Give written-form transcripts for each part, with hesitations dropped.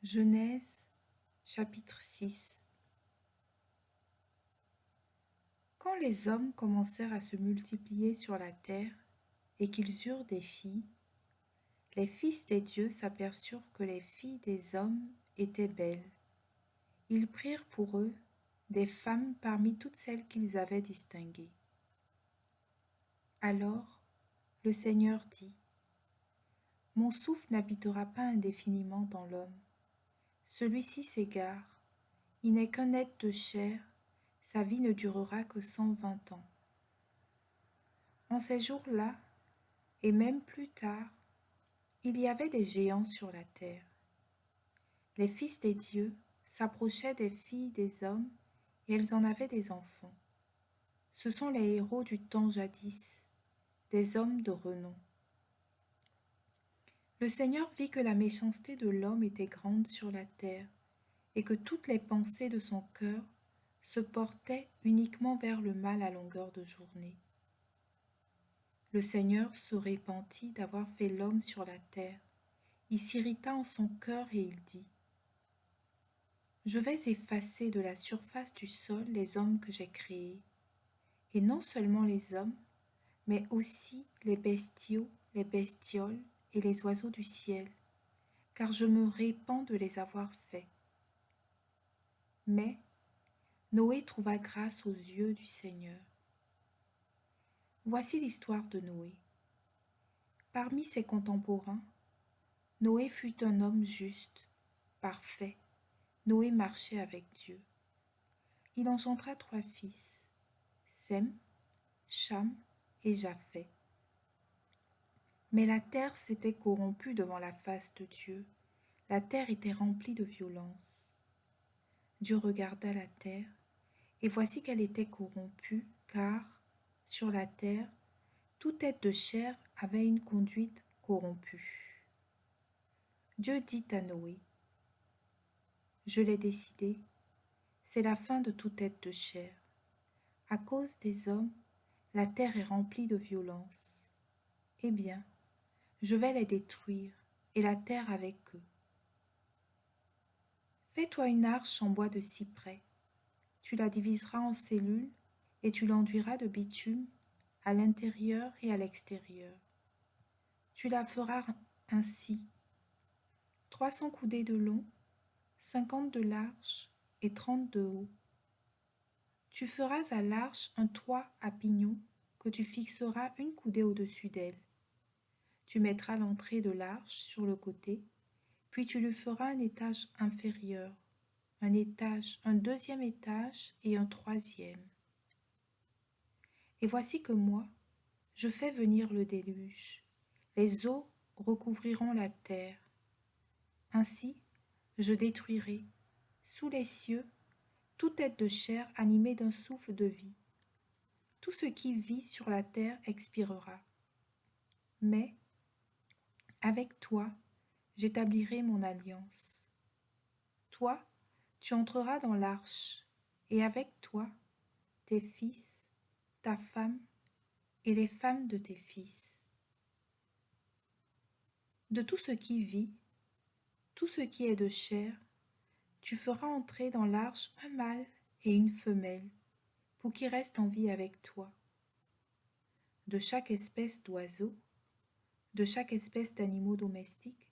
Genèse chapitre 6. Quand les hommes commencèrent à se multiplier sur la terre et qu'ils eurent des filles, les fils des dieux s'aperçurent que les filles des hommes étaient belles. Ils prirent pour eux des femmes parmi toutes celles qu'ils avaient distinguées. Alors le Seigneur dit : « Mon souffle n'habitera pas indéfiniment dans l'homme. Celui-ci s'égare, il n'est qu'un être de chair, sa vie ne durera que 120 ans. En ces jours-là, et même plus tard, il y avait des géants sur la terre. Les fils des dieux s'approchaient des filles des hommes et elles en avaient des enfants. Ce sont les héros du temps jadis, des hommes de renom. Le Seigneur vit que la méchanceté de l'homme était grande sur la terre et que toutes les pensées de son cœur se portaient uniquement vers le mal à longueur de journée. Le Seigneur se repentit d'avoir fait l'homme sur la terre. Il s'irrita en son cœur et il dit : « Je vais effacer de la surface du sol les hommes que j'ai créés, et non seulement les hommes, mais aussi les bestiaux, les bestioles et les oiseaux du ciel, car je me répands de les avoir faits. » Mais Noé trouva grâce aux yeux du Seigneur. Voici l'histoire de Noé. Parmi ses contemporains, Noé fut un homme juste, parfait. Noé marchait avec Dieu. Il engendra 3 fils, Sem, Cham et Japheth. Mais la terre s'était corrompue devant la face de Dieu. La terre était remplie de violence. Dieu regarda la terre, et voici qu'elle était corrompue, car, sur la terre, toute être de chair avait une conduite corrompue. Dieu dit à Noé : « Je l'ai décidé, c'est la fin de toute être de chair. À cause des hommes, la terre est remplie de violence. Eh bien, je vais les détruire, et la terre avec eux. Fais-toi une arche en bois de cyprès. Tu la diviseras en cellules, et tu l'enduiras de bitume à l'intérieur et à l'extérieur. Tu la feras ainsi : 300 coudées de long, 50 de large et 30 de haut. Tu feras à l'arche un toit à pignon que tu fixeras une coudée au-dessus d'elle. Tu mettras l'entrée de l'arche sur le côté, puis tu lui feras un étage inférieur, un étage, un deuxième étage et un troisième. Et voici que moi, je fais venir le déluge. Les eaux recouvriront la terre. Ainsi, je détruirai, sous les cieux, toute être de chair animée d'un souffle de vie. Tout ce qui vit sur la terre expirera. Mais, avec toi, j'établirai mon alliance. Toi, tu entreras dans l'arche, et avec toi, tes fils, ta femme et les femmes de tes fils. De tout ce qui vit, tout ce qui est de chair, tu feras entrer dans l'arche un mâle et une femelle, pour qu'ils restent en vie avec toi. De chaque espèce d'oiseau, de chaque espèce d'animaux domestiques,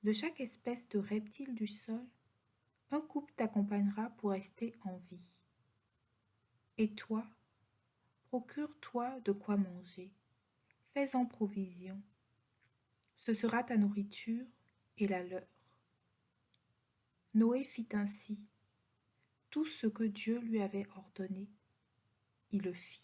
de chaque espèce de reptile du sol, un couple t'accompagnera pour rester en vie. Et toi, procure-toi de quoi manger, fais-en provision. Ce sera ta nourriture et la leur. Noé fit ainsi. Tout ce que Dieu lui avait ordonné, il le fit.